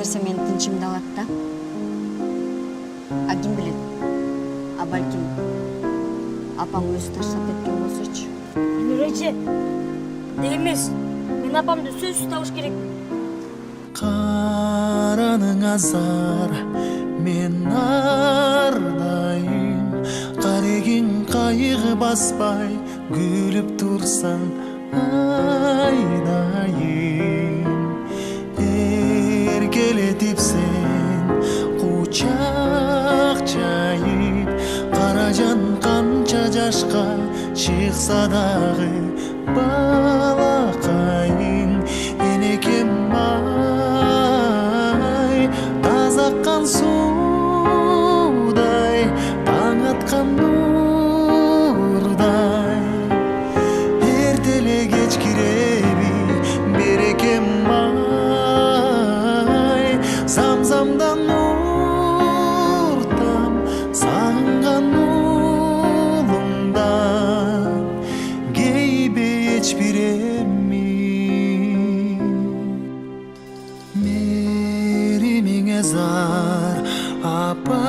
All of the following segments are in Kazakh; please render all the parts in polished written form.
нерсе менин тынчымды алат да. А ким билет? А балким апаң өзү таштап кеткен болсочу. Нурайчы, деймес. Мен апамды сөзсүз табыш керек. Караның азар, мен ардайым. Қарегин қайығы баспай, күліп тұрсаң айдайым. Еркелетіп сен құшақ жайып, қаражан қанша жашқа шықса дағы балақайың. Енекем ай, тазаққан судай, таң атқан нұрдай. Ертеле кеч киреби берекем ай, замзамдан нұртам сағынған ұлымдан кейбе еч биремми. Меримиңе зар апа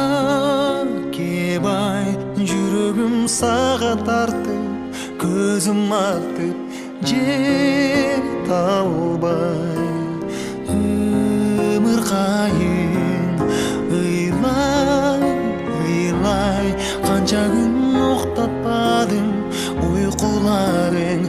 кебай, жүрөгүм сага тартып, көзүм артып жете албай. Өмүркайың ыйлай ыйлай, канча күн уктатпадым, уйкуларың